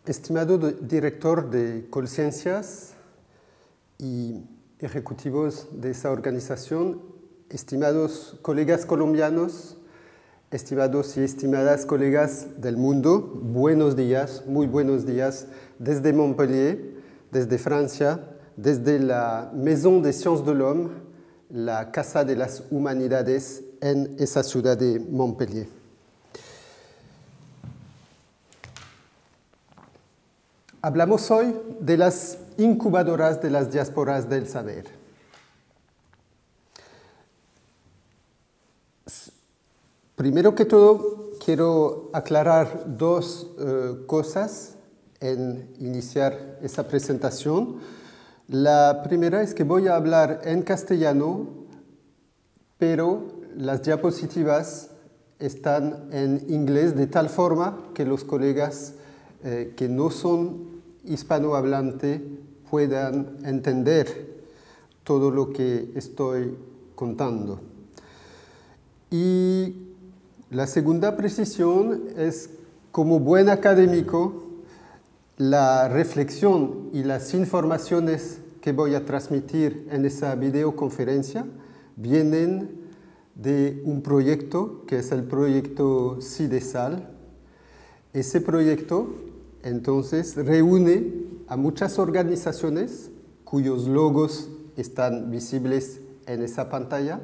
Estimado director de Colciencias y ejecutivos de esa organización, estimados colegas colombianos, estimados y estimadas colegas del mundo, buenos días, muy buenos días desde Montpellier, desde Francia, desde la Maison des Sciences de l'Homme, la Casa de las Humanidades en esa ciudad de Montpellier. Hablamos hoy de las incubadoras de las diásporas del saber. Primero que todo, quiero aclarar dos cosas en iniciar esa presentación. La primera es que voy a hablar en castellano, pero las diapositivas están en inglés de tal forma que los colegas que no son hispanohablantes puedan entender todo lo que estoy contando. Y la segunda precisión es, como buen académico, la reflexión y las informaciones que voy a transmitir en esa videoconferencia vienen de un proyecto que es el proyecto CIDESAL. Ese proyecto entonces reúne a muchas organizaciones cuyos logos están visibles en esa pantalla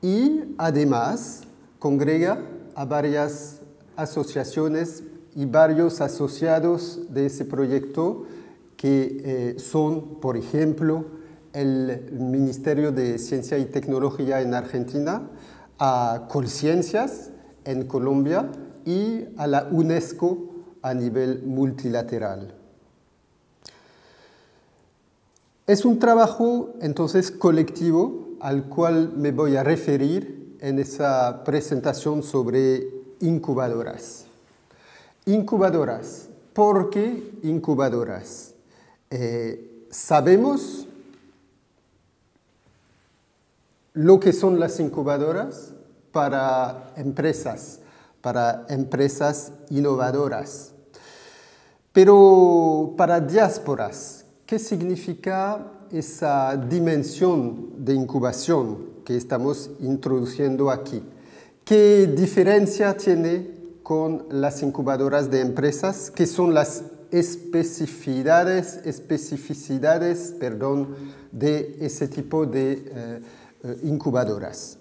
y además congrega a varias asociaciones y varios asociados de ese proyecto que son, por ejemplo, el Ministerio de Ciencia y Tecnología en Argentina, a Colciencias en Colombia y a la UNESCO a nivel multilateral. Es un trabajo entonces colectivo al cual me voy a referir en esa presentación sobre incubadoras. Incubadoras. ¿Por qué incubadoras? Sabemos lo que son las incubadoras para empresas innovadoras. Pero para diásporas, ¿qué significa esa dimensión de incubación que estamos introduciendo aquí? ¿Qué diferencia tiene con las incubadoras de empresas? ¿Qué son las especificidades de ese tipo de incubadoras?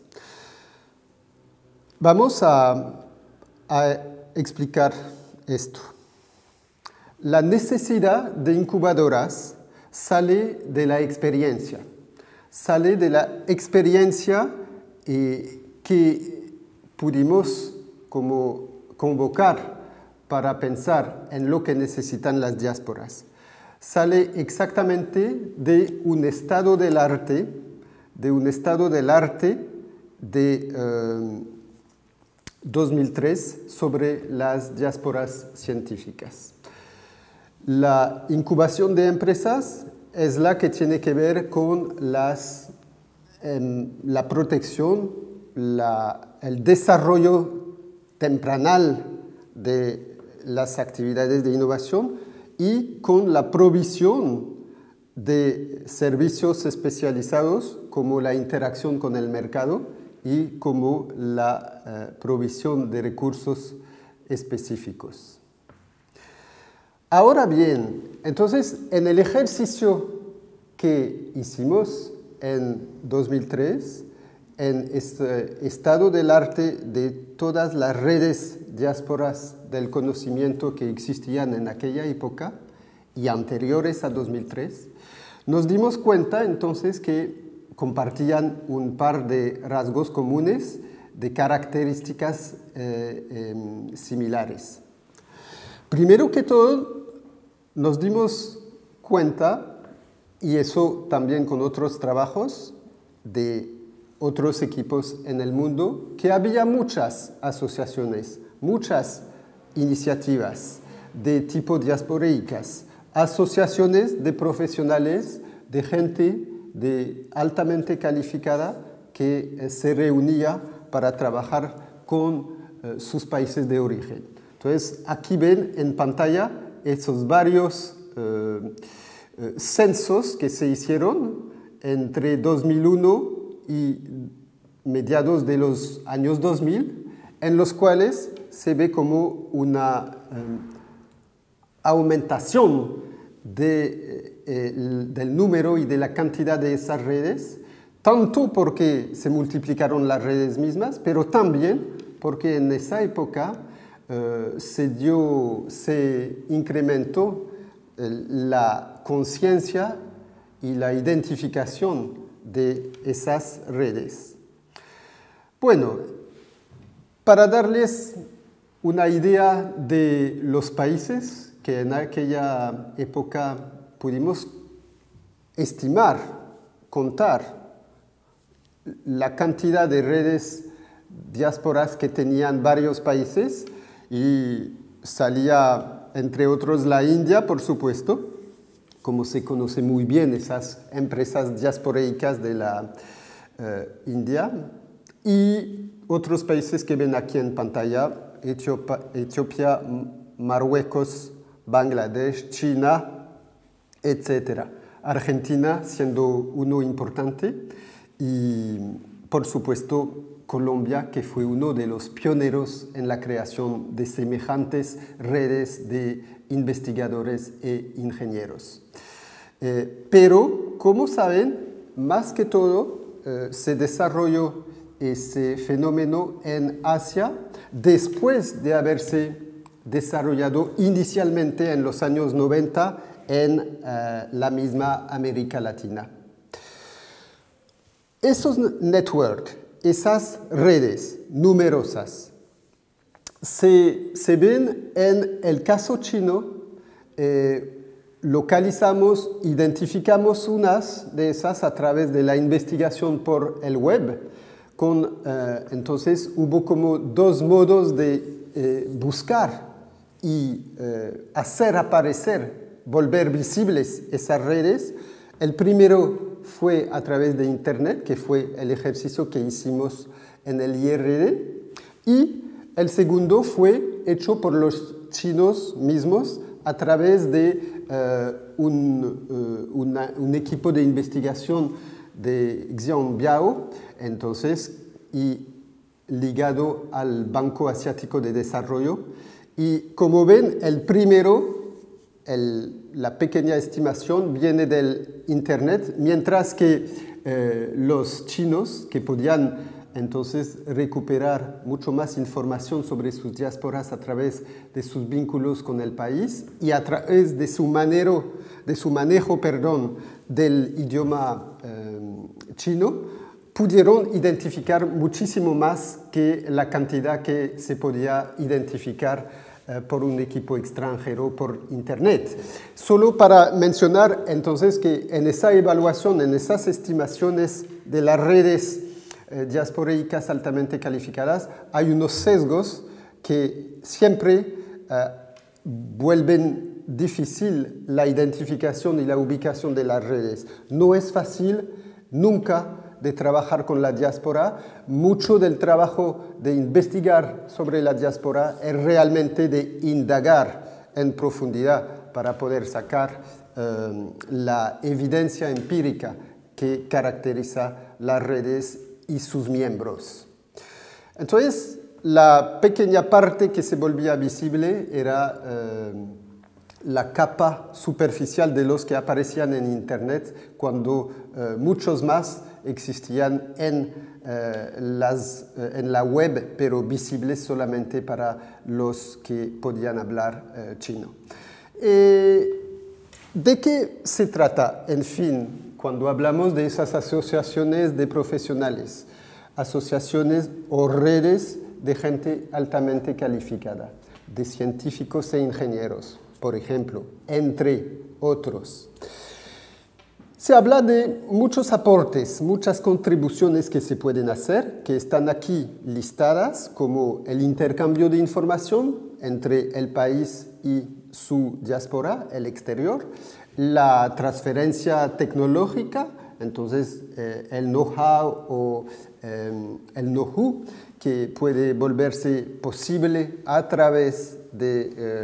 Vamos a explicar esto. La necesidad de incubadoras sale de la experiencia. Sale de la experiencia que pudimos como convocar para pensar en lo que necesitan las diásporas. Sale exactamente de un estado del arte, de 2003 sobre las diásporas científicas. La incubación de empresas es la que tiene que ver con la protección, el desarrollo tempranal de las actividades de innovación y con la provisión de servicios especializados como la interacción con el mercado y como la provisión de recursos específicos. Ahora bien, entonces, en el ejercicio que hicimos en 2003, en este estado del arte de todas las redes diásporas del conocimiento que existían en aquella época y anteriores a 2003, nos dimos cuenta entonces que compartían un par de rasgos comunes, de características similares. Primero que todo, nos dimos cuenta, y eso también con otros trabajos de otros equipos en el mundo, que había muchas asociaciones, muchas iniciativas de tipo diasporeicas, asociaciones de profesionales, de gente altamente calificada que se reunía para trabajar con sus países de origen. Entonces, aquí ven en pantalla esos varios censos que se hicieron entre 2001 y mediados de los años 2000, en los cuales se ve como una aumentación del número y de la cantidad de esas redes, tanto porque se multiplicaron las redes mismas, pero también porque en esa época se incrementó la conciencia y la identificación de esas redes. Bueno, para darles una idea de los países que en aquella época pudimos estimar, contar la cantidad de redes diásporas que tenían varios países, y salía entre otros la India, por supuesto, como se conoce muy bien esas empresas diasporeicas de la India, y otros países que ven aquí en pantalla: Etiopía, Marruecos, Bangladesh, China, etc. Argentina siendo uno importante, y por supuesto Colombia, que fue uno de los pioneros en la creación de semejantes redes de investigadores e ingenieros. Pero, como saben, más que todo se desarrolló ese fenómeno en Asia después de haberse desarrollado inicialmente en los años 90 en la misma América Latina. Esos networks, esas redes numerosas, se ven en el caso chino. Localizamos, identificamos unas de esas a través de la investigación por el web. Entonces hubo como dos modos de buscar y hacer aparecer, volver visibles esas redes. El primero fue a través de Internet, que fue el ejercicio que hicimos en el IRD, y el segundo fue hecho por los chinos mismos a través de un equipo de investigación de Xiaobiao, entonces, y ligado al Banco Asiático de Desarrollo. Y como ven, el primero, la pequeña estimación, viene del Internet, mientras que los chinos, que podían entonces recuperar mucho más información sobre sus diásporas a través de sus vínculos con el país y a través de su manejo del idioma chino, pudieron identificar muchísimo más que la cantidad que se podía identificar por un equipo extranjero por Internet. Solo para mencionar entonces que en esa evaluación, en esas estimaciones de las redes diasporeicas altamente calificadas, hay unos sesgos que siempre vuelven difícil la identificación y la ubicación de las redes. No es fácil nunca de trabajar con la diáspora. Mucho del trabajo de investigar sobre la diáspora es realmente de indagar en profundidad para poder sacar la evidencia empírica que caracteriza las redes y sus miembros. Entonces, la pequeña parte que se volvía visible era la capa superficial de los que aparecían en Internet, cuando muchos más existían en la web, pero visibles solamente para los que podían hablar chino. ¿De qué se trata, en fin, cuando hablamos de esas asociaciones de profesionales, asociaciones o redes de gente altamente calificada, de científicos e ingenieros, por ejemplo, entre otros? Se habla de muchos aportes, muchas contribuciones que se pueden hacer, que están aquí listadas, como el intercambio de información entre el país y su diáspora, el exterior, la transferencia tecnológica, entonces el know-how o el know-how que puede volverse posible a través de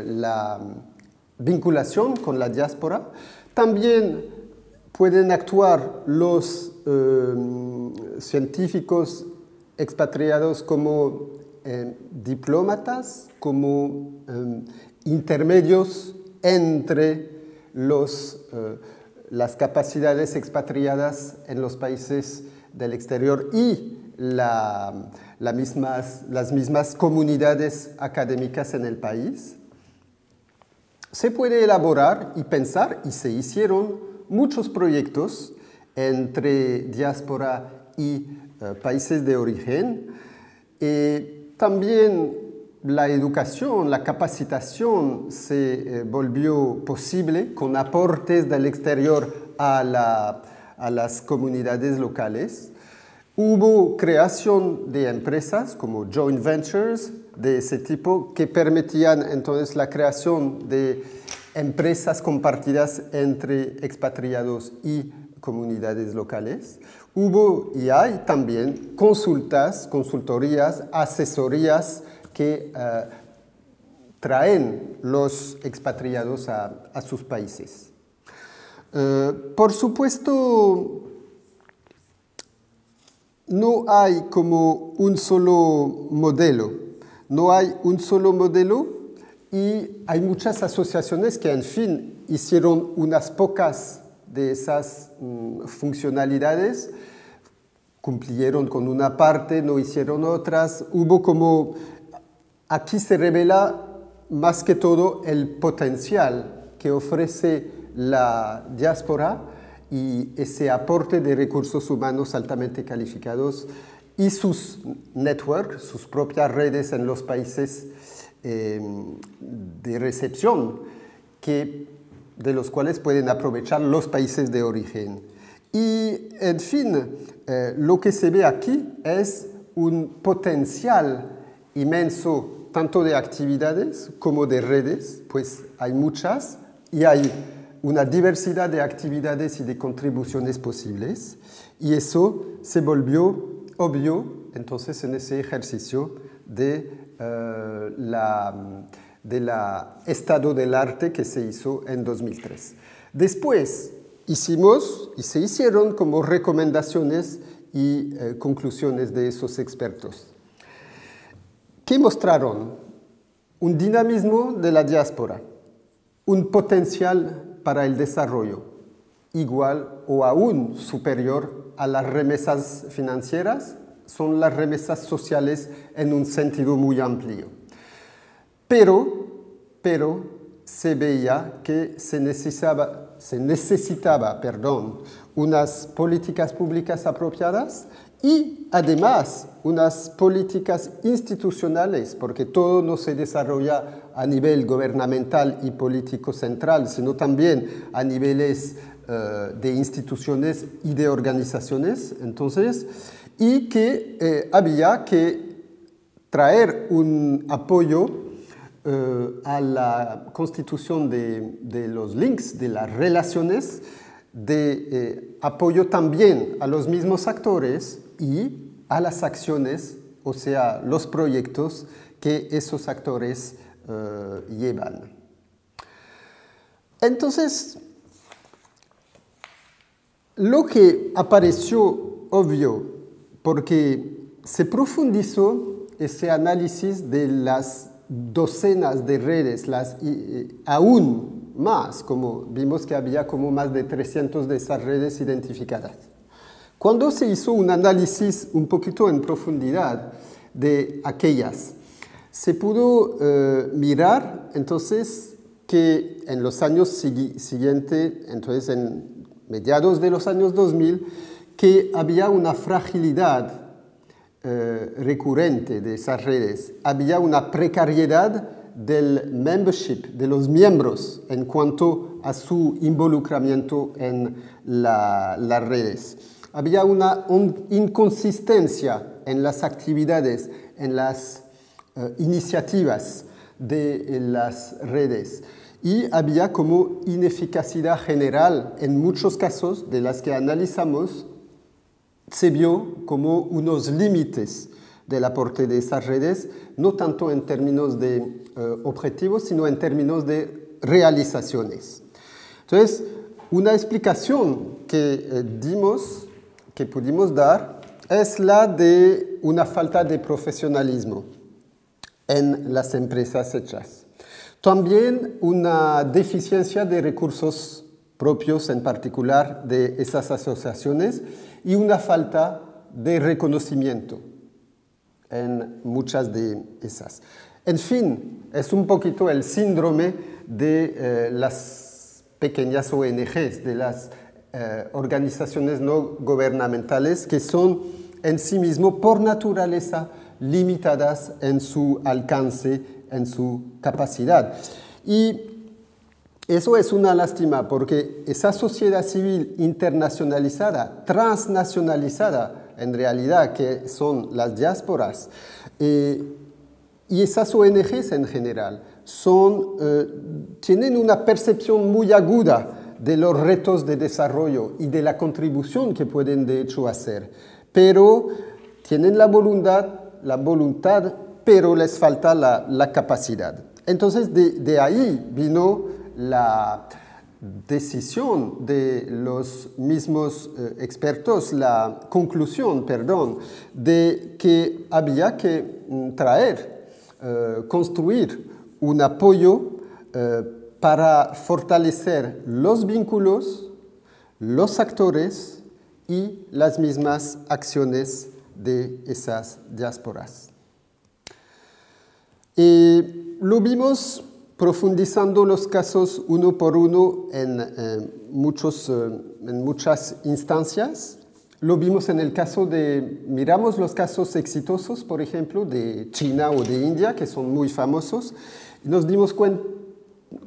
vinculación con la diáspora. También pueden actuar los científicos expatriados como diplomatas, como intermedios entre las capacidades expatriadas en los países del exterior y las mismas comunidades académicas en el país. Se puede elaborar y pensar, y se hicieron muchos proyectos entre diáspora y países de origen. También la educación, la capacitación se volvió posible con aportes del exterior a las comunidades locales. Hubo creación de empresas como joint ventures de ese tipo que permitían entonces la creación de empresas compartidas entre expatriados y comunidades locales. Hubo y hay también consultorías, asesorías que traen los expatriados a sus países. Por supuesto, no hay como un solo modelo. No hay un solo modelo y hay muchas asociaciones que, en fin, hicieron unas pocas de esas funcionalidades, cumplieron con una parte, no hicieron otras. Hubo como, aquí se revela más que todo el potencial que ofrece la diáspora y ese aporte de recursos humanos altamente calificados y sus networks, sus propias redes en los países de recepción, de los cuales pueden aprovechar los países de origen. Y, en fin, lo que se ve aquí es un potencial inmenso, tanto de actividades como de redes, pues hay muchas, y hay una diversidad de actividades y de contribuciones posibles, y eso se volvió obvio entonces en ese ejercicio de estado del arte que se hizo en 2003. Después hicimos y se hicieron como recomendaciones y conclusiones de esos expertos. ¿Qué mostraron? Un dinamismo de la diáspora, un potencial para el desarrollo, igual o aún superior a las remesas financieras, son las remesas sociales en un sentido muy amplio. Pero se veía que se necesitaba unas políticas públicas apropiadas y además unas políticas institucionales, porque todo no se desarrolla a nivel gubernamental y político central, sino también a niveles de instituciones y de organizaciones, entonces, y que había que traer un apoyo a la constitución de los links, de las relaciones, de apoyo también a los mismos actores y a las acciones, o sea, los proyectos que esos actores llevan. Entonces, lo que apareció obvio, porque se profundizó ese análisis de las docenas de redes, aún más, como vimos que había como más de 300 de esas redes identificadas. Cuando se hizo un análisis un poquito en profundidad de aquellas, se pudo mirar entonces que en los años siguientes, entonces en mediados de los años 2000, que había una fragilidad recurrente de esas redes, había una precariedad del membership, de los miembros en cuanto a su involucramiento en las redes. Había una inconsistencia en las actividades, en las iniciativas de las redes y había como ineficacidad general en muchos casos de las que analizamos. Se vio como unos límites del aporte de esas redes, no tanto en términos de objetivos, sino en términos de realizaciones. Entonces, una explicación que que pudimos dar, es la de una falta de profesionalismo en las empresas hechas. También una deficiencia de recursos propios, en particular de esas asociaciones, y una falta de reconocimiento en muchas de esas. En fin, es un poquito el síndrome de las pequeñas ONGs, de las organizaciones no gubernamentales, que son en sí mismo, por naturaleza, limitadas en su alcance, en su capacidad. Y eso es una lástima, porque esa sociedad civil internacionalizada, transnacionalizada, en realidad, que son las diásporas, y esas ONGs en general, tienen una percepción muy aguda de los retos de desarrollo y de la contribución que pueden de hecho hacer, pero tienen la voluntad, pero les falta la capacidad. Entonces, de ahí vino la decisión de los mismos expertos, la conclusión, perdón, de que había que construir un apoyo para fortalecer los vínculos, los actores y las mismas acciones de esas diásporas. Lo vimos profundizando los casos uno por uno en muchas instancias. Lo vimos en el caso miramos los casos exitosos, por ejemplo, de China o de India, que son muy famosos, y nos dimos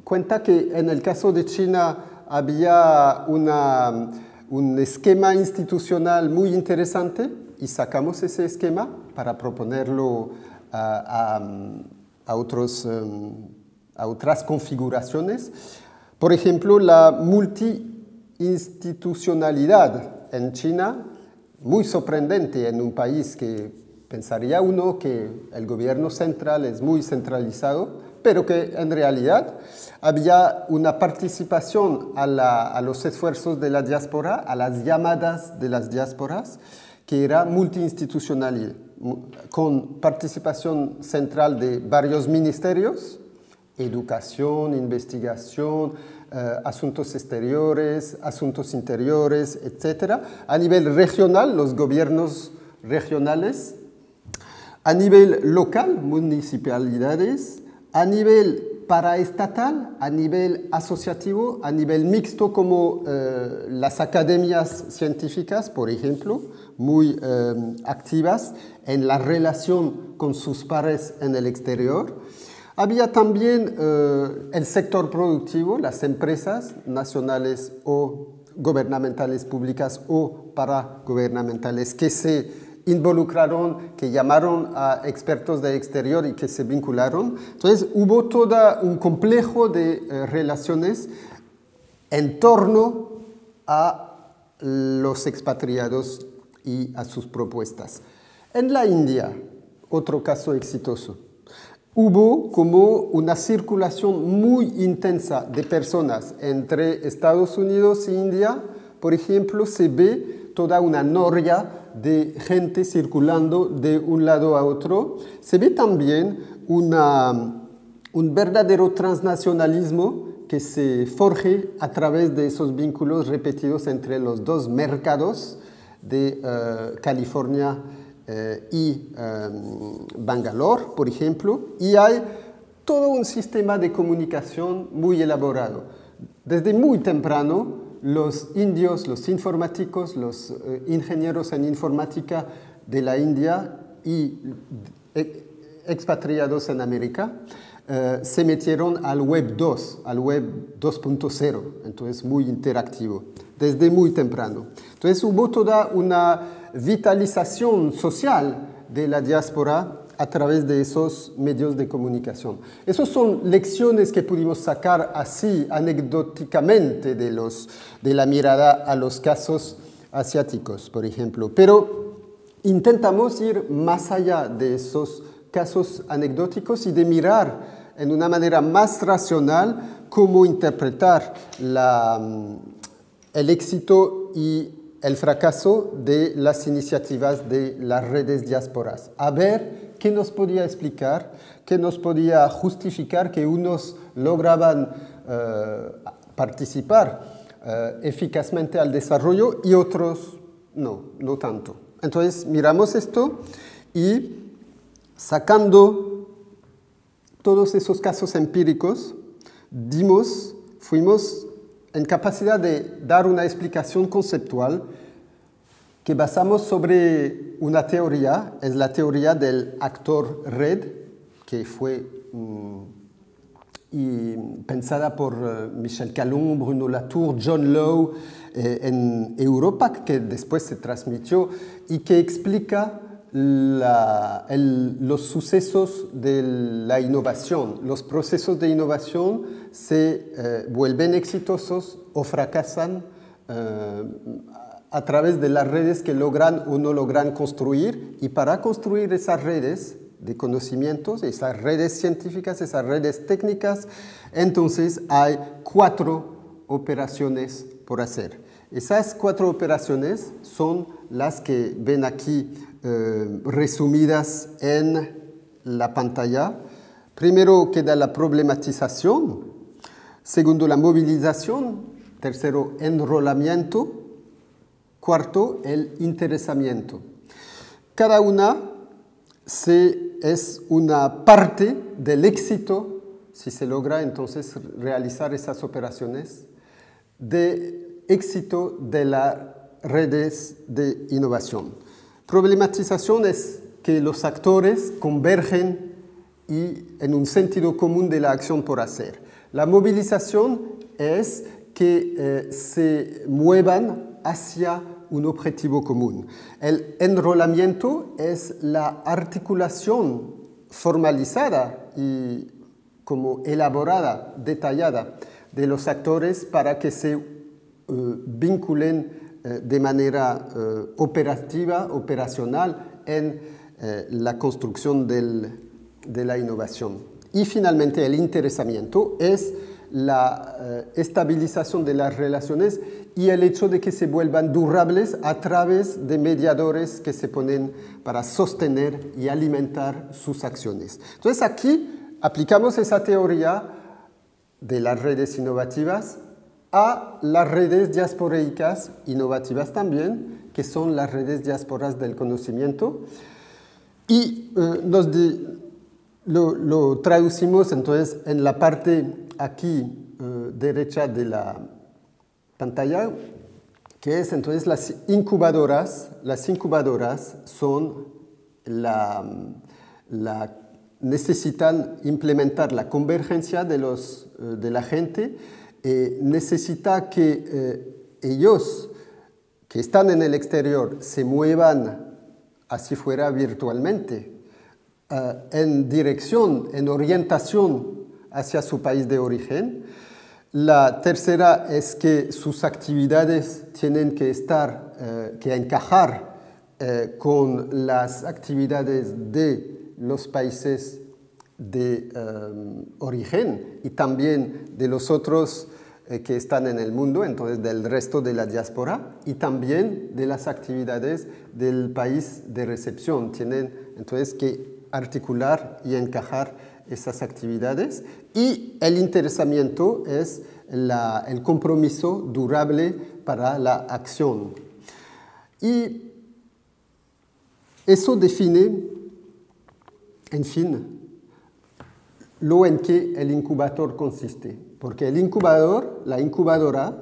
cuenta que en el caso de China había un esquema institucional muy interesante y sacamos ese esquema para proponerlo a otras configuraciones. Por ejemplo, la multiinstitucionalidad en China, muy sorprendente en un país que pensaría uno que el gobierno central es muy centralizado, pero que en realidad había una participación a los esfuerzos de la diáspora, a las llamadas de las diásporas, que era multiinstitucional, con participación central de varios ministerios, educación, investigación, asuntos exteriores, asuntos interiores, etc. A nivel regional, los gobiernos regionales, a nivel local, municipalidades, a nivel paraestatal, a nivel asociativo, a nivel mixto como las academias científicas, por ejemplo, muy activas en la relación con sus pares en el exterior. Había también el sector productivo, las empresas nacionales o gubernamentales públicas o paragubernamentales que se involucraron, que llamaron a expertos de exterior y que se vincularon. Entonces hubo todo un complejo de relaciones en torno a los expatriados y a sus propuestas. En la India, otro caso exitoso, hubo como una circulación muy intensa de personas entre Estados Unidos e India. Por ejemplo, se ve toda una noria de gente circulando de un lado a otro. Se ve también un verdadero transnacionalismo que se forje a través de esos vínculos repetidos entre los dos mercados de California y Bangalore, por ejemplo, y hay todo un sistema de comunicación muy elaborado. Desde muy temprano, los indios, los informáticos, los ingenieros en informática de la India y expatriados en América, se metieron al Web 2, al Web 2.0, entonces muy interactivo, desde muy temprano. Entonces hubo toda una vitalización social de la diáspora a través de esos medios de comunicación. Esas son lecciones que pudimos sacar así anecdóticamente de la mirada a los casos asiáticos, por ejemplo. Pero intentamos ir más allá de esos casos anecdóticos y de mirar en una manera más racional cómo interpretar el éxito y el fracaso de las iniciativas de las redes diásporas. A ver qué nos podía explicar, qué nos podía justificar que unos lograban participar eficazmente al desarrollo y otros no tanto. Entonces miramos esto y sacando todos esos casos empíricos, fuimos en capacidad de dar una explicación conceptual que basamos sobre una teoría, es la teoría del actor red, que fue pensada por Michel Calon, Bruno Latour, John Lowe en Europa, que después se transmitió y que explica los sucesos de la innovación. Los procesos de innovación se vuelven exitosos o fracasan a través de las redes que logran o no logran construir, y para construir esas redes de conocimientos, esas redes científicas, esas redes técnicas, entonces hay 4 operaciones por hacer. Esas 4 operaciones son las que ven aquí resumidas en la pantalla. Primero queda la problematización, segundo la movilización, tercero enrolamiento, cuarto el interesamiento. Cada una es una parte del éxito, si se logra entonces realizar esas operaciones, de éxito de las redes de innovación. Problematización es que los actores convergen y en un sentido común de la acción por hacer. La movilización es que se muevan hacia un objetivo común. El enrolamiento es la articulación formalizada y como elaborada, detallada de los actores para que se vinculen de manera operacional en la construcción de la innovación. Y finalmente el interesamiento es la estabilización de las relaciones y el hecho de que se vuelvan durables a través de mediadores que se ponen para sostener y alimentar sus acciones. Entonces aquí aplicamos esa teoría de las redes innovativas a las redes diasporeicas innovativas también, que son las redes diásporas del conocimiento, y lo traducimos entonces en la parte aquí derecha de la pantalla, que es entonces las incubadoras. Las incubadoras son necesitan implementar la convergencia de la gente. Necesita que ellos que están en el exterior se muevan así fuera virtualmente en dirección, en orientación hacia su país de origen. La tercera es que sus actividades tienen que encajar con las actividades de los países de origen y también de los otros que están en el mundo, entonces del resto de la diáspora, y también de las actividades del país de recepción. Tienen entonces que articular y encajar esas actividades, y el interesamiento es el compromiso durable para la acción. Y eso define, en fin, lo en que el incubador consiste, porque el incubador, la incubadora,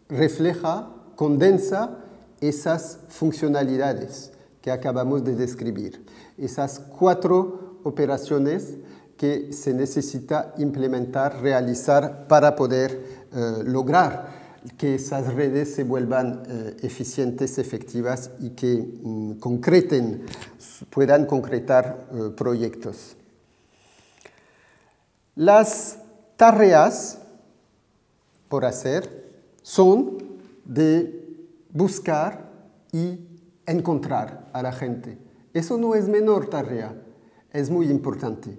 refleja, condensa esas funcionalidades que acabamos de describir, esas 4 operaciones que se necesita implementar, realizar para poder lograr que esas redes se vuelvan eficientes, efectivas y que puedan concretar proyectos. Las tareas por hacer son de buscar y encontrar a la gente. Eso no es menor tarea, es muy importante.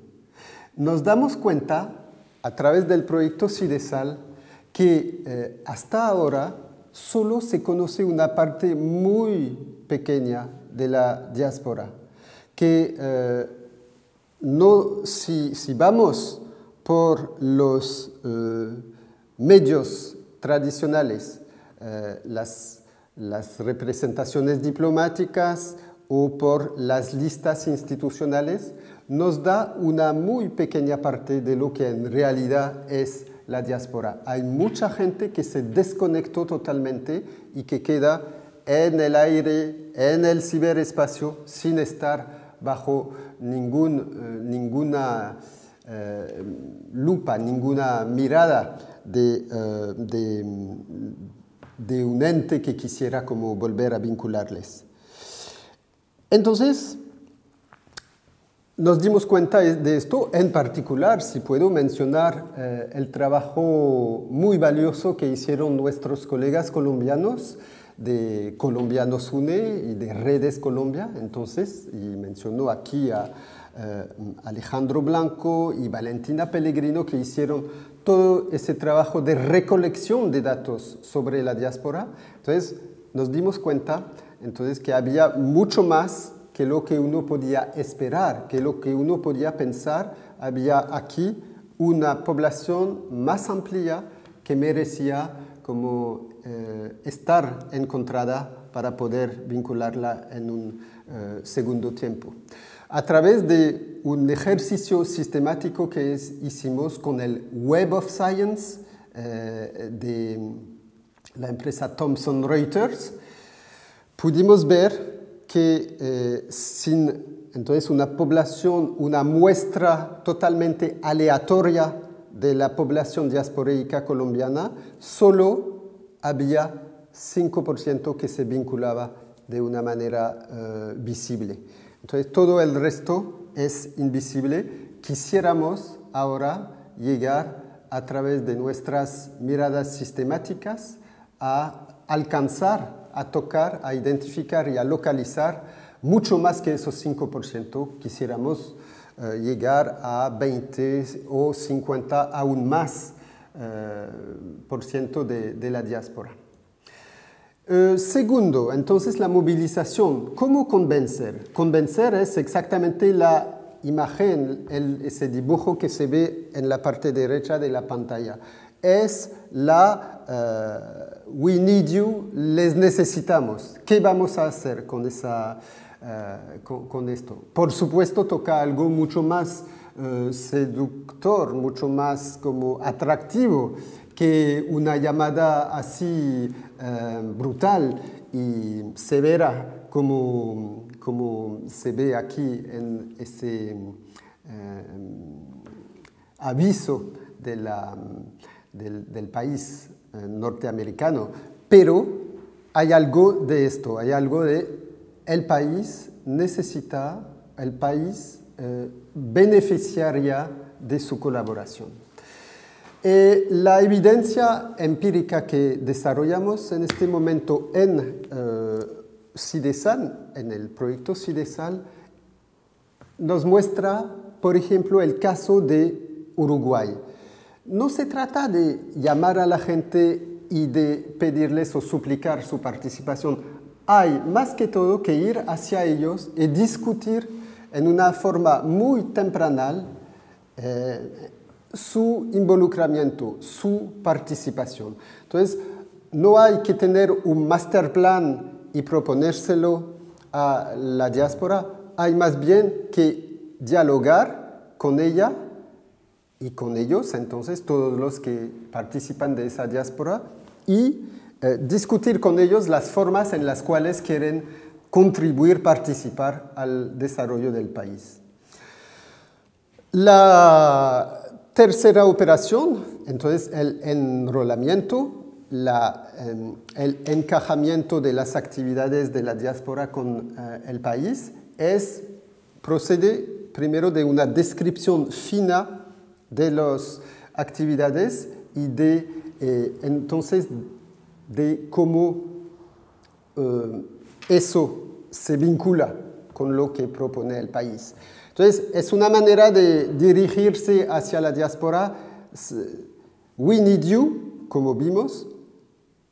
Nos damos cuenta a través del proyecto CIDESAL que hasta ahora solo se conoce una parte muy pequeña de la diáspora, que no, si vamos por los medios tradicionales, las representaciones diplomáticas o por las listas institucionales, nos da una muy pequeña parte de lo que en realidad es la diáspora. Hay mucha gente que se desconectó totalmente y que queda en el aire, en el ciberespacio, sin estar bajo ninguna lupa, ninguna mirada de un ente que quisiera como volver a vincularles. Entonces, nos dimos cuenta de esto, en particular, si puedo mencionar el trabajo muy valioso que hicieron nuestros colegas colombianos de Colombianos UNE y de Redes Colombia, entonces, y mencionó aquí a Alejandro Blanco y Valentina Pellegrino, que hicieron todo ese trabajo de recolección de datos sobre la diáspora. Entonces, nos dimos cuenta entonces, que había mucho más que lo que uno podía esperar, que lo que uno podía pensar. Había aquí una población más amplia que merecía como estar encontrada para poder vincularla en un segundo tiempo. A través de un ejercicio sistemático que hicimos con el Web of Science de la empresa Thomson Reuters, pudimos ver que sin entonces una población, una muestra totalmente aleatoria de la población diaspórica colombiana, solo había 5% que se vinculaba de una manera visible. Entonces todo el resto es invisible. Quisiéramos ahora llegar a través de nuestras miradas sistemáticas a alcanzar, a tocar, a identificar y a localizar mucho más que esos 5%. Quisiéramos llegar a 20 o 50 aún más por ciento de la diáspora. Segundo, entonces la movilización. ¿Cómo convencer? Convencer es exactamente la imagen, ese dibujo que se ve en la parte derecha de la pantalla. Es la we need you, les necesitamos. ¿Qué vamos a hacer con esto? Por supuesto, toca algo mucho más seductor, mucho más como atractivo que una llamada así brutal y severa como se ve aquí en ese aviso del país norteamericano. Pero hay algo de esto, hay algo de el país necesita, el país beneficiaría de su colaboración. La evidencia empírica que desarrollamos en este momento en CIDESAL, en el proyecto CIDESAL, nos muestra, por ejemplo, el caso de Uruguay. No se trata de llamar a la gente y de pedirles o suplicar su participación. Hay más que todo que ir hacia ellos y discutir en una forma muy temprana su involucramiento, su participación. Entonces, no hay que tener un master plan y proponérselo a la diáspora, hay más bien que dialogar con ella y con ellos, entonces todos los que participan de esa diáspora, y discutir con ellos las formas en las cuales quieren contribuir, participar al desarrollo del país. La tercera operación, entonces el enrolamiento, el encajamiento de las actividades de la diáspora con el país, procede primero de una descripción fina de las actividades y entonces de cómo eso se vincula con lo que propone el país. Entonces, es una manera de dirigirse hacia la diáspora We need you, como vimos,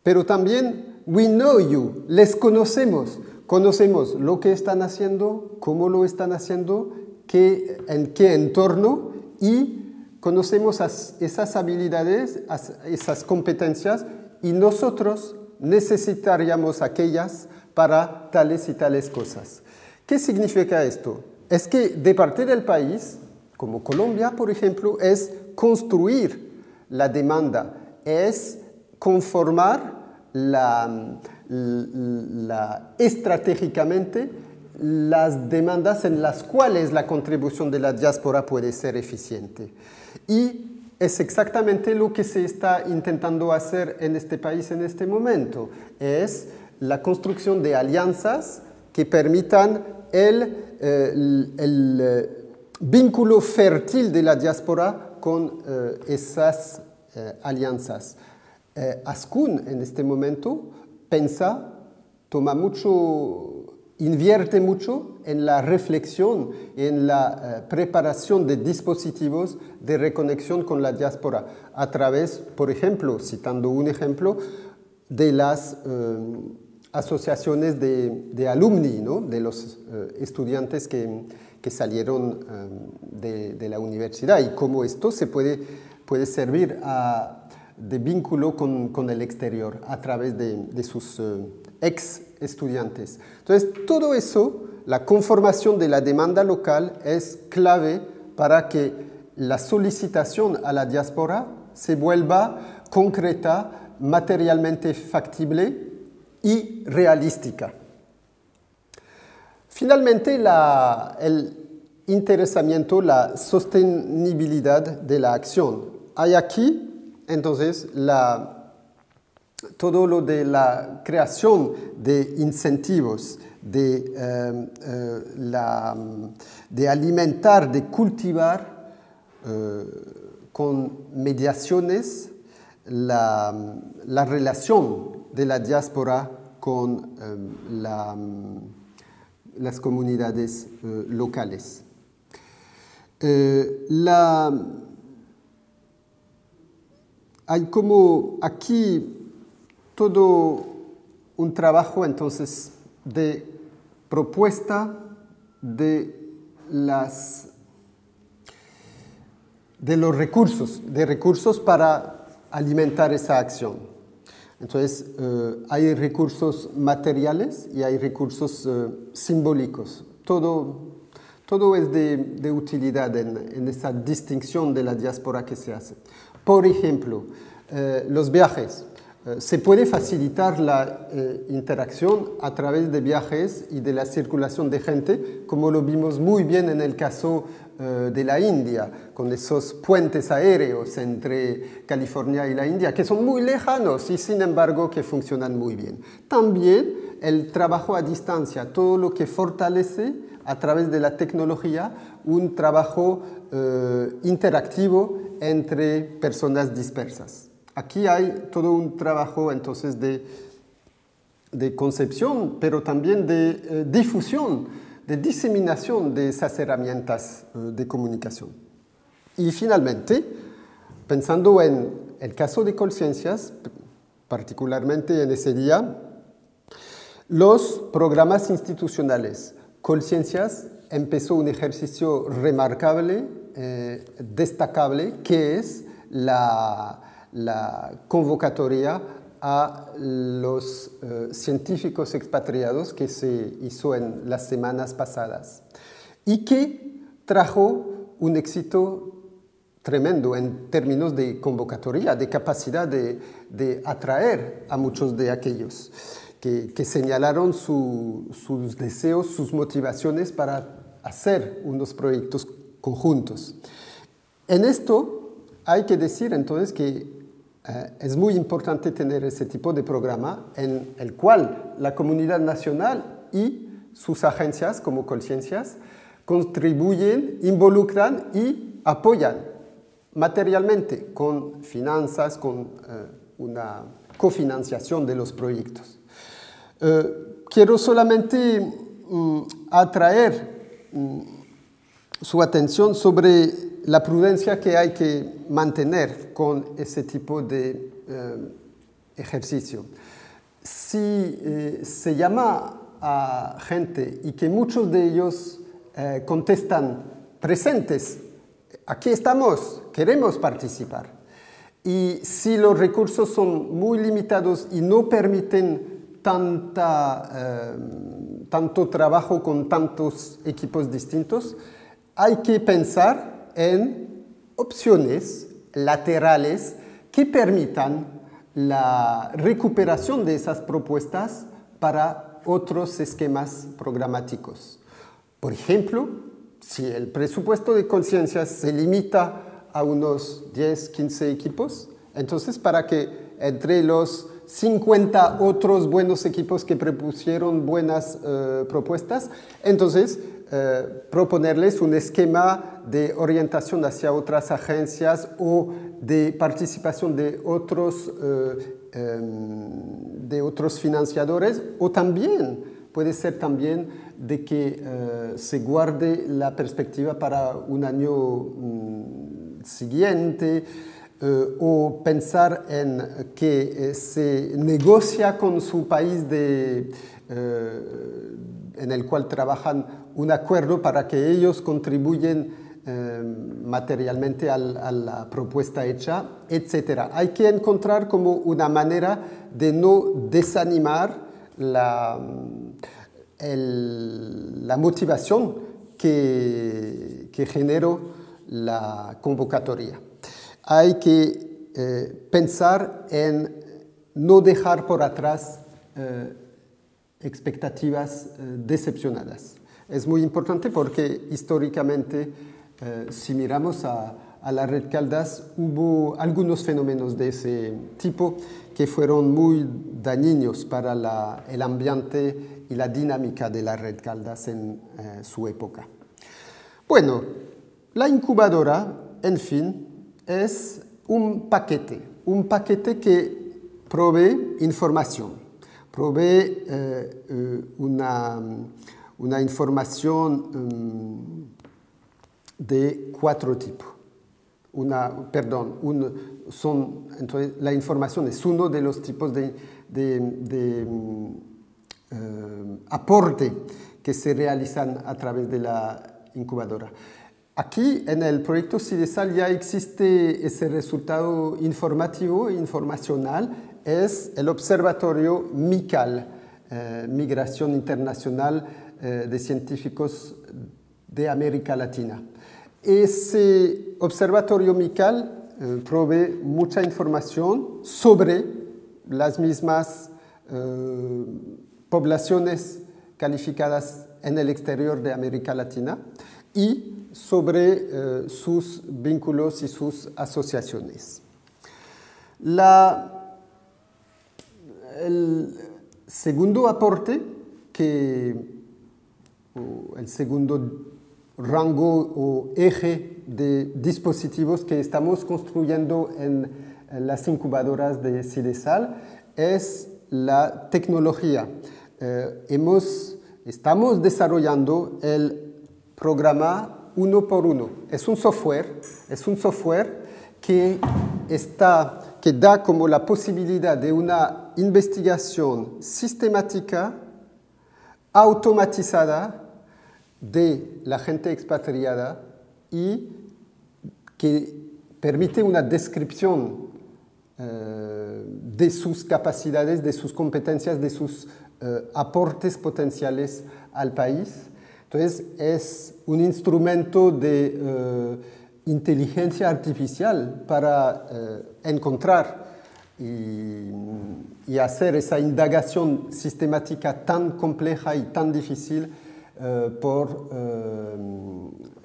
pero también we know you, les conocemos. Conocemos lo que están haciendo, cómo lo están haciendo, en qué entorno, y conocemos esas habilidades, esas competencias, y nosotros necesitaríamos aquellas para tales y tales cosas. ¿Qué significa esto? Es que de parte del país, como Colombia, por ejemplo, es construir la demanda, es conformar estratégicamente las demandas en las cuales la contribución de la diáspora puede ser eficiente. Y es exactamente lo que se está intentando hacer en este país en este momento. Es la construcción de alianzas que permitan el vínculo fértil de la diáspora con esas alianzas. Azkun en este momento invierte mucho en la reflexión, en la preparación de dispositivos de reconexión con la diáspora a través, por ejemplo, citando un ejemplo, de las asociaciones de alumni, ¿no? De los estudiantes que salieron de la universidad, y cómo esto se puede servir de vínculo con el exterior a través de sus ex estudiantes. Entonces, todo eso, la conformación de la demanda local es clave para que la solicitación a la diáspora se vuelva concreta, materialmente factible y realística. Finalmente, el interesamiento, la sostenibilidad de la acción. Hay aquí, entonces, todo lo de la creación de incentivos, de alimentar, de cultivar con mediaciones la relación de la diáspora con las comunidades locales. Hay como aquí todo un trabajo entonces de propuesta de los recursos para alimentar esa acción. Entonces, hay recursos materiales y hay recursos simbólicos. Todo es de utilidad en esa distinción de la diáspora que se hace. Por ejemplo, los viajes. Se puede facilitar la interacción a través de viajes y de la circulación de gente, como lo vimos muy bien en el caso de la India, con esos puentes aéreos entre California y la India, que son muy lejanos y sin embargo que funcionan muy bien. También el trabajo a distancia, todo lo que fortalece a través de la tecnología un trabajo interactivo entre personas dispersas. Aquí hay todo un trabajo entonces de concepción, pero también de difusión, de diseminación de esas herramientas de comunicación. Y finalmente, pensando en el caso de Colciencias, particularmente en ese día, los programas institucionales. Colciencias empezó un ejercicio remarcable, destacable, que es la convocatoria a los científicos expatriados que se hizo en las semanas pasadas y que trajo un éxito tremendo en términos de convocatoria, de capacidad de atraer a muchos de aquellos que señalaron sus deseos, sus motivaciones para hacer unos proyectos conjuntos. En esto hay que decir entonces que es muy importante tener ese tipo de programa en el cual la comunidad nacional y sus agencias como Colciencias contribuyen, involucran y apoyan materialmente con finanzas, con una cofinanciación de los proyectos. Quiero solamente atraer su atención sobre la prudencia que hay que mantener con ese tipo de ejercicio. Si se llama a gente y que muchos de ellos contestan presentes, aquí estamos, queremos participar. Y si los recursos son muy limitados y no permiten tanto trabajo con tantos equipos distintos, hay que pensar en opciones laterales que permitan la recuperación de esas propuestas para otros esquemas programáticos. Por ejemplo, si el presupuesto de conciencia se limita a unos 10, 15 equipos, entonces para que entre los 50 otros buenos equipos que propusieron buenas propuestas, entonces proponerles un esquema de orientación hacia otras agencias o de participación de otros financiadores, o también puede ser también de que se guarde la perspectiva para un año siguiente, o pensar en que se negocia con su país en el cual trabajan un acuerdo para que ellos contribuyen materialmente a la propuesta hecha, etc. Hay que encontrar como una manera de no desanimar la motivación que generó la convocatoria. Hay que pensar en no dejar por atrás expectativas decepcionadas. Es muy importante porque históricamente, si miramos a la Red Caldas, hubo algunos fenómenos de ese tipo que fueron muy dañinos para el ambiente y la dinámica de la Red Caldas en su época. Bueno, la incubadora, en fin, es un paquete que provee información, provee una información de 4 tipos. Entonces, la información es uno de los tipos de aporte que se realizan a través de la incubadora. Aquí, en el proyecto CIDESAL, ya existe ese resultado informativo, informacional, es el Observatorio MICAL, Migración Internacional de Científicos de América Latina. Ese Observatorio MICAL provee mucha información sobre las mismas poblaciones calificadas en el exterior de América Latina y sobre sus vínculos y sus asociaciones. El segundo aporte, el segundo rango o eje de dispositivos que estamos construyendo en las incubadoras de CIDESAL, es la tecnología. Estamos desarrollando el programa 1x1. Es un software que da como la posibilidad de una investigación sistemática, automatizada de la gente expatriada y que permite una descripción de sus capacidades, de sus competencias, de sus aportes potenciales al país. Entonces, es un instrumento de inteligencia artificial para encontrar y hacer esa indagación sistemática tan compleja y tan difícil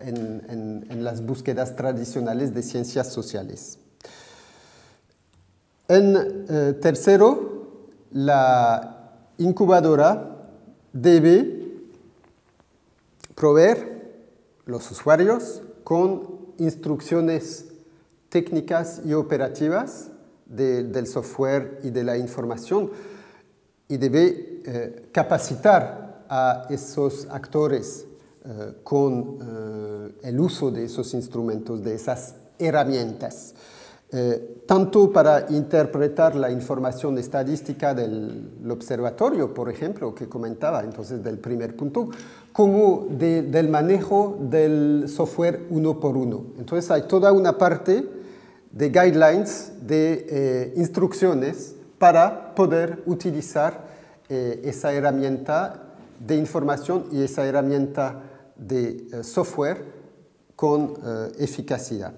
en las búsquedas tradicionales de ciencias sociales. En tercero, la incubadora debe proveer los usuarios con instrucciones técnicas y operativas del software y de la información, y debe capacitar a esos actores con el uso de esos instrumentos, de esas herramientas, tanto para interpretar la información estadística del observatorio, por ejemplo, que comentaba entonces del primer punto, como del manejo del software uno por uno. Entonces hay toda una parte de guidelines, de instrucciones para poder utilizar esa herramienta de información y esa herramienta de software con eficacia.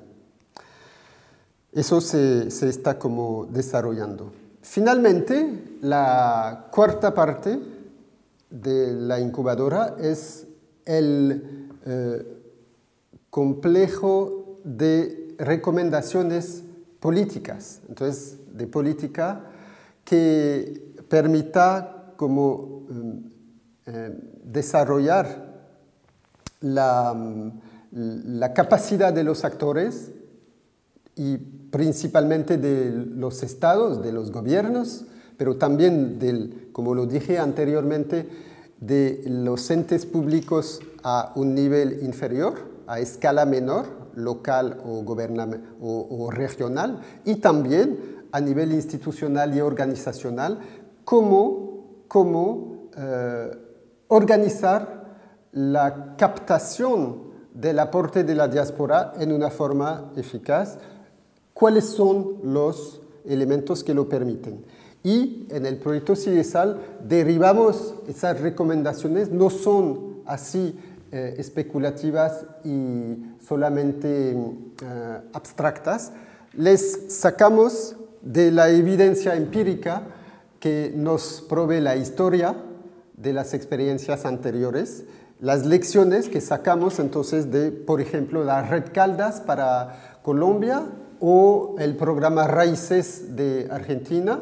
Eso se está como desarrollando. Finalmente, la cuarta parte de la incubadora es el complejo de recomendaciones políticas. Entonces, de política que permita como desarrollar la capacidad de los actores y principalmente de los estados, de los gobiernos, pero también, como lo dije anteriormente, de los entes públicos a un nivel inferior, a escala menor, local o regional, y también a nivel institucional y organizacional, cómo organizar la captación del aporte de la diáspora en una forma eficaz, cuáles son los elementos que lo permiten. Y en el proyecto CIDESAL derivamos esas recomendaciones, no son así especulativas y solamente abstractas, les sacamos de la evidencia empírica que nos provee la historia de las experiencias anteriores, las lecciones que sacamos entonces de, por ejemplo, la Red Caldas para Colombia o el programa Raíces de Argentina,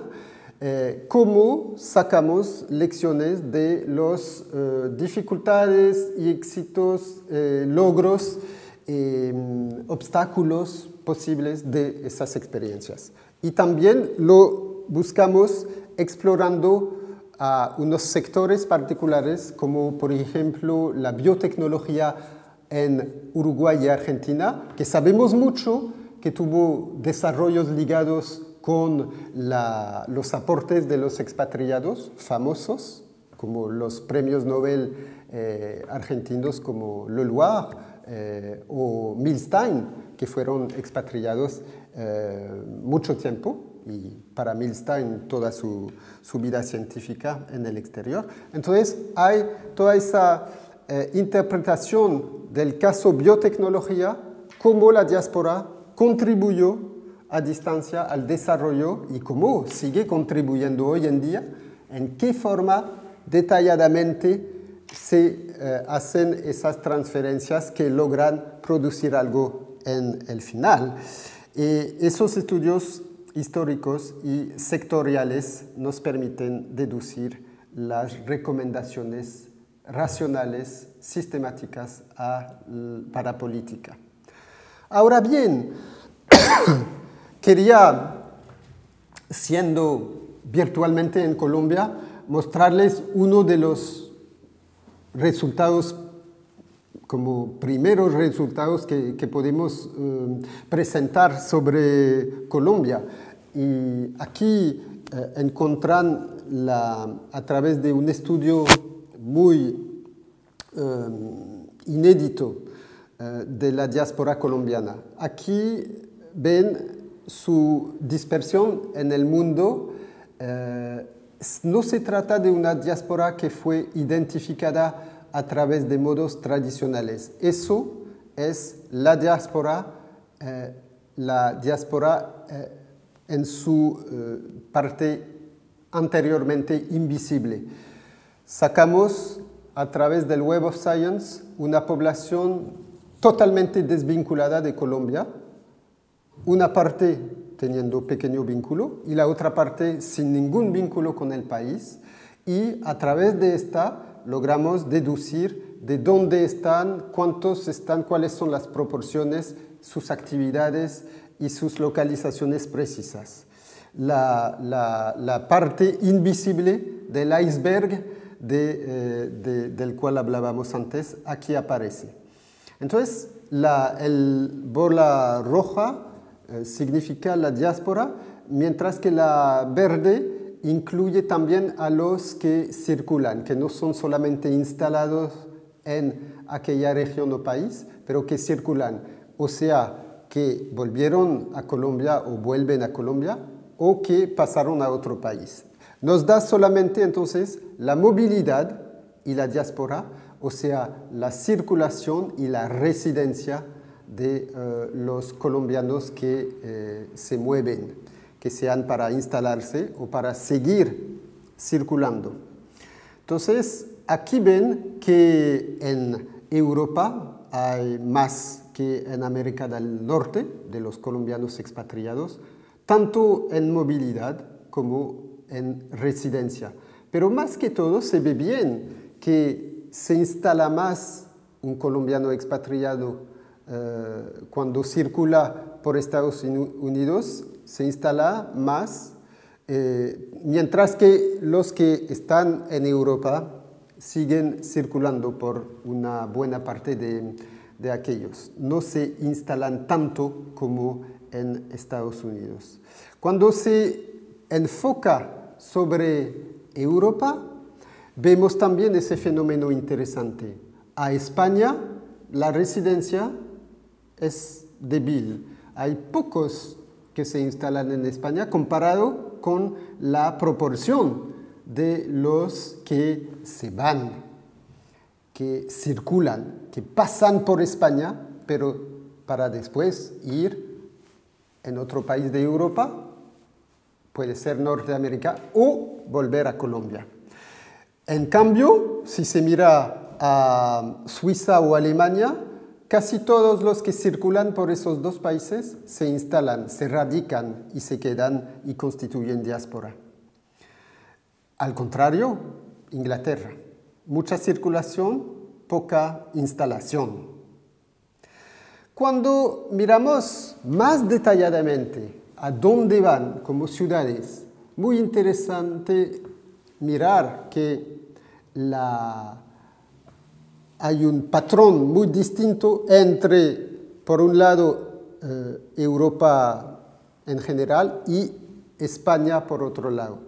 cómo sacamos lecciones de las dificultades y éxitos, logros, obstáculos posibles de esas experiencias. Y también lo buscamos explorando a unos sectores particulares, como por ejemplo la biotecnología en Uruguay y Argentina, que sabemos mucho que tuvo desarrollos ligados con los aportes de los expatriados famosos, como los premios Nobel argentinos como Leloir o Milstein, que fueron expatriados mucho tiempo, y para Milstein toda su vida científica en el exterior. Entonces hay toda esa interpretación del caso biotecnología, cómo la diáspora contribuyó a distancia al desarrollo y cómo sigue contribuyendo hoy en día, en qué forma detalladamente se hacen esas transferencias que logran producir algo en el final. Esos estudios históricos y sectoriales nos permiten deducir las recomendaciones racionales, sistemáticas para política. Ahora bien, quería, siendo virtualmente en Colombia, mostrarles uno de los resultados, como primeros resultados que podemos presentar sobre Colombia. Y aquí encuentran a través de un estudio muy inédito de la diáspora colombiana. Aquí ven su dispersión en el mundo. No se trata de una diáspora que fue identificada a través de modos tradicionales. Eso es la diáspora en su parte anteriormente invisible. Sacamos a través del Web of Science una población totalmente desvinculada de Colombia, una parte teniendo pequeño vínculo y la otra parte sin ningún vínculo con el país, y a través de esta logramos deducir de dónde están, cuántos están, cuáles son las proporciones, sus actividades y sus localizaciones precisas. La parte invisible del iceberg del cual hablábamos antes, aquí aparece. Entonces, el bola roja significa la diáspora, mientras que la verde incluye también a los que circulan, que no son solamente instalados en aquella región o país, pero que circulan, o sea, que volvieron a Colombia o vuelven a Colombia, o que pasaron a otro país. Nos da solamente entonces la movilidad y la diáspora, o sea, la circulación y la residencia de los colombianos que se mueven, que sean para instalarse o para seguir circulando. Entonces, aquí ven que en Europa hay más que en América del Norte de los colombianos expatriados, tanto en movilidad como en residencia. Pero más que todo se ve bien que se instala más un colombiano expatriado cuando circula por Estados Unidos, se instala más, mientras que los que están en Europa siguen circulando por una buena parte de aquellos. No se instalan tanto como en Estados Unidos. Cuando se enfoca sobre Europa, vemos también ese fenómeno interesante. A España, la residencia es débil. Hay pocos que se instalan en España comparado con la proporción de los que se van, que circulan, que pasan por España, pero para después ir en otro país de Europa, puede ser Norteamérica, o volver a Colombia. En cambio, si se mira a Suiza o Alemania, casi todos los que circulan por esos dos países se instalan, se radican y se quedan y constituyen diáspora. Al contrario, Inglaterra, mucha circulación, poca instalación. Cuando miramos más detalladamente a dónde van como ciudades, muy interesante mirar que hay un patrón muy distinto entre, por un lado, Europa en general y España por otro lado.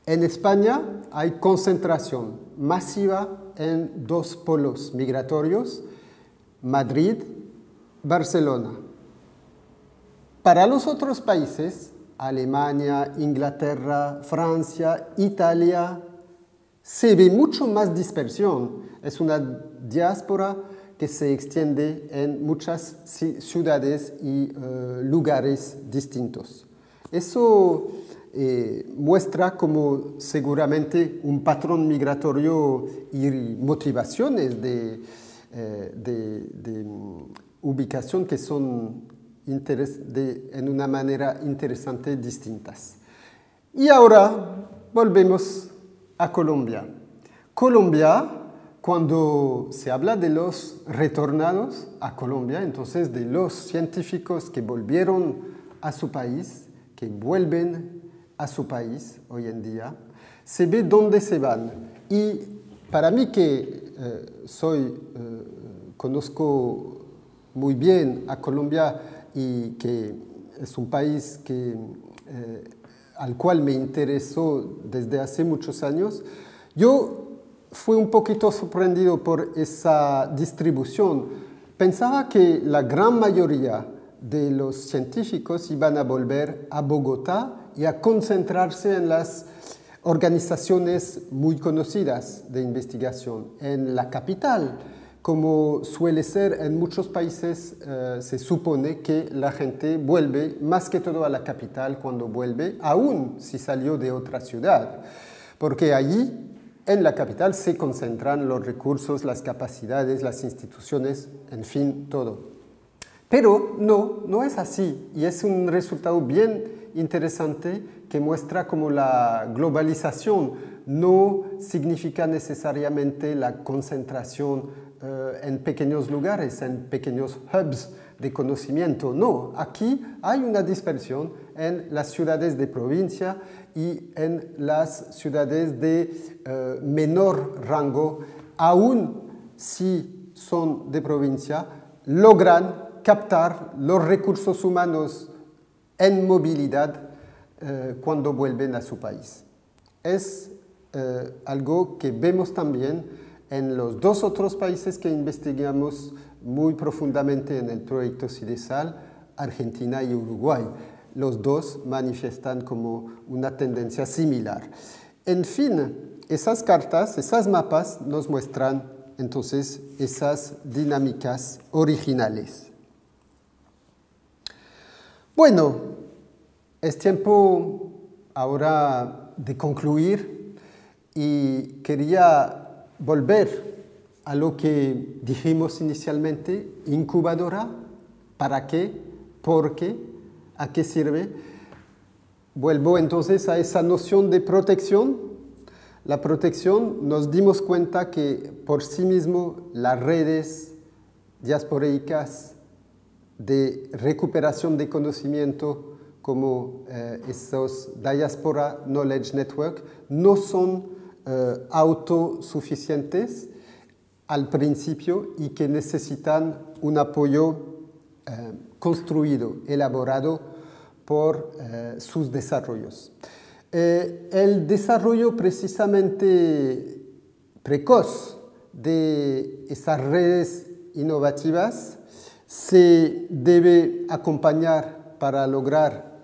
En España hay concentración masiva en dos polos migratorios, Madrid, Barcelona. Para los otros países, Alemania, Inglaterra, Francia, Italia, se ve mucho más dispersión. Es una diáspora que se extiende en muchas ciudades y lugares distintos. Eso muestra como seguramente un patrón migratorio y motivaciones de ubicación que son en una manera interesante distintas. Y ahora volvemos a Colombia. Colombia, cuando se habla de los retornados a Colombia, entonces de los científicos que volvieron a su país, que vuelven a su país hoy en día, se ve dónde se van. Y para mí que conozco muy bien a Colombia y que es un país al cual me interesó desde hace muchos años, yo fui un poquito sorprendido por esa distribución. Pensaba que la gran mayoría de los científicos iban a volver a Bogotá y a concentrarse en las organizaciones muy conocidas de investigación, en la capital. Como suele ser en muchos países, se supone que la gente vuelve más que todo a la capital cuando vuelve, aun si salió de otra ciudad, porque allí, en la capital, se concentran los recursos, las capacidades, las instituciones, en fin, todo. Pero no es así, y es un resultado bien interesante que muestra cómo la globalización no significa necesariamente la concentración en pequeños lugares, en pequeños hubs de conocimiento. No, aquí hay una dispersión en las ciudades de provincia y en las ciudades de menor rango, aun si son de provincia, logran captar los recursos humanos en movilidad cuando vuelven a su país. Es algo que vemos también en los dos otros países que investigamos muy profundamente en el proyecto CIDESAL, Argentina y Uruguay. Los dos manifiestan como una tendencia similar. En fin, esas cartas, esas mapas nos muestran entonces esas dinámicas originales. Bueno, es tiempo ahora de concluir y quería volver a lo que dijimos inicialmente, incubadora, ¿para qué? ¿Por qué? ¿A qué sirve? Vuelvo entonces a esa noción de protección. La protección, nos dimos cuenta que por sí mismo las redes diasporeicas de recuperación de conocimiento como esos Diaspora Knowledge Network no son autosuficientes al principio y que necesitan un apoyo construido, elaborado por sus desarrollos. El desarrollo precisamente precoz de esas redes innovativas se debe acompañar para lograr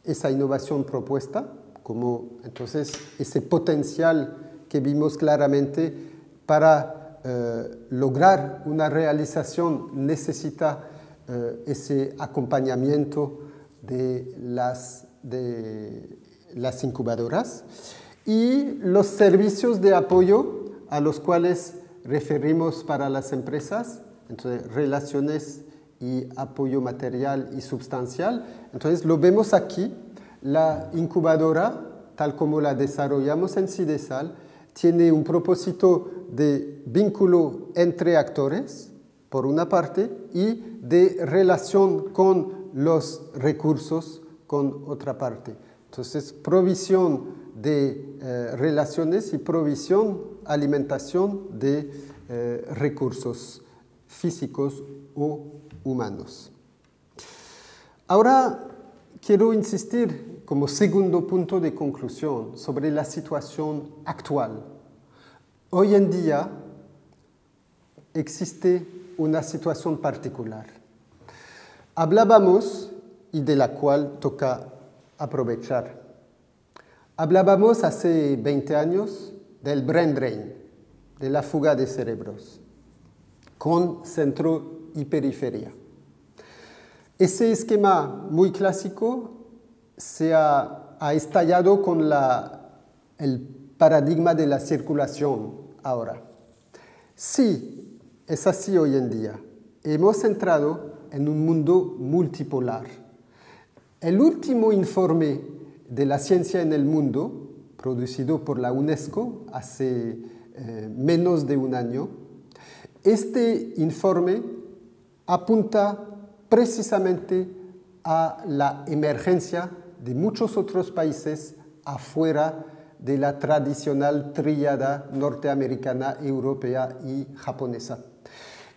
esa innovación propuesta, como entonces ese potencial que vimos claramente para lograr una realización necesita ese acompañamiento de las incubadoras y los servicios de apoyo a los cuales referimos para las empresas, entonces relaciones y apoyo material y sustancial. Entonces lo vemos aquí, la incubadora, tal como la desarrollamos en CIDESAL, tiene un propósito de vínculo entre actores, por una parte, y de relación con los recursos, con otra parte. Entonces, provisión de relaciones y provisión, alimentación de recursos físicos o humanos. Ahora, quiero insistir como segundo punto de conclusión sobre la situación actual. Hoy en día existe una situación particular. Hablábamos, y de la cual toca aprovechar. Hablábamos hace 20 años del brain drain, de la fuga de cerebros, con centro y periferia. Ese esquema muy clásico se ha estallado con el paradigma de la circulación ahora. Sí, es así hoy en día. Hemos entrado en un mundo multipolar. El último informe de la ciencia en el mundo, producido por la UNESCO hace menos de un año, este informe apunta precisamente a la emergencia de muchos otros países afuera de la tradicional tríada norteamericana, europea y japonesa.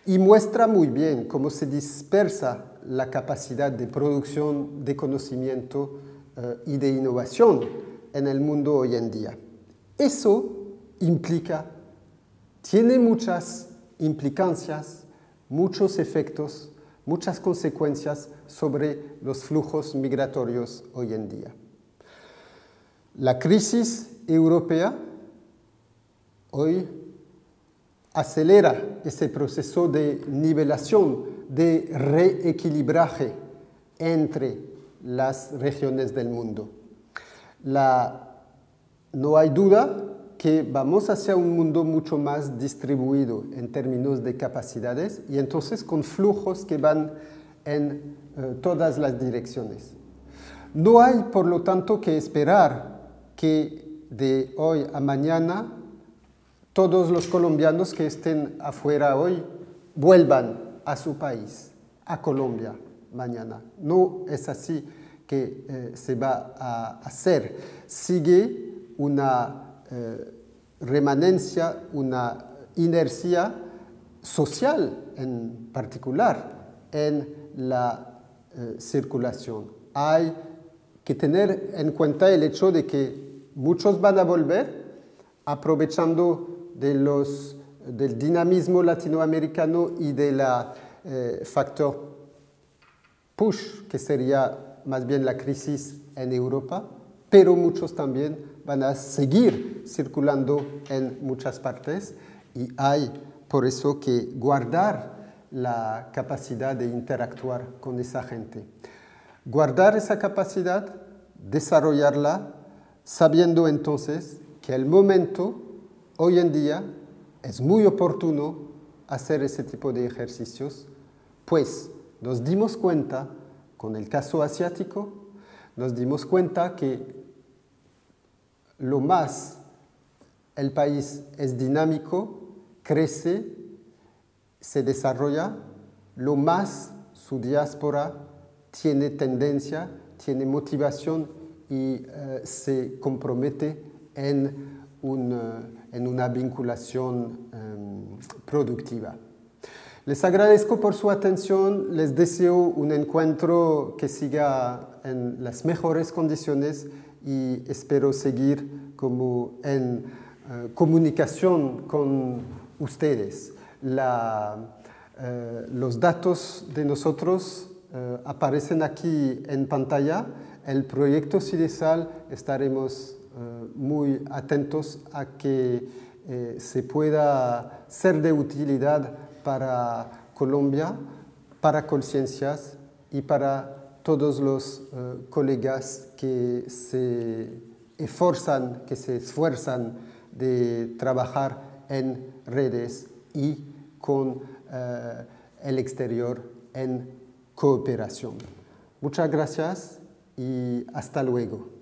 Y muestra muy bien cómo se dispersa la capacidad de producción de conocimiento y de innovación en el mundo hoy en día. Eso tiene muchas implicancias, muchos efectos, muchas consecuencias sobre los flujos migratorios hoy en día. La crisis europea hoy acelera ese proceso de nivelación, de reequilibraje entre las regiones del mundo. No hay duda que vamos hacia un mundo mucho más distribuido en términos de capacidades y entonces con flujos que van en todas las direcciones. No hay, por lo tanto, que esperar que de hoy a mañana todos los colombianos que estén afuera hoy vuelvan a su país, a Colombia mañana. No es así que se va a hacer. Sigue una remanencia, una inercia social en particular en la circulación. Hay que tener en cuenta el hecho de que muchos van a volver aprovechando del dinamismo latinoamericano y del factor push, que sería más bien la crisis en Europa, pero muchos también van a seguir circulando en muchas partes y hay por eso que guardar la capacidad de interactuar con esa gente. Guardar esa capacidad, desarrollarla, sabiendo entonces que el momento, hoy en día, es muy oportuno hacer ese tipo de ejercicios, pues nos dimos cuenta, con el caso asiático, nos dimos cuenta que lo más el país es dinámico, crece, se desarrolla, lo más su diáspora tiene tendencia, tiene motivación y se compromete en una vinculación productiva. Les agradezco por su atención, les deseo un encuentro que siga en las mejores condiciones y espero seguir como en comunicación con ustedes. Los datos de nosotros aparecen aquí en pantalla. El proyecto CIDESAL estaremos muy atentos a que se pueda ser de utilidad para Colombia, para Colciencias y para todos los colegas que se esfuerzan de trabajar en redes y con el exterior en cooperación. Muchas gracias y hasta luego.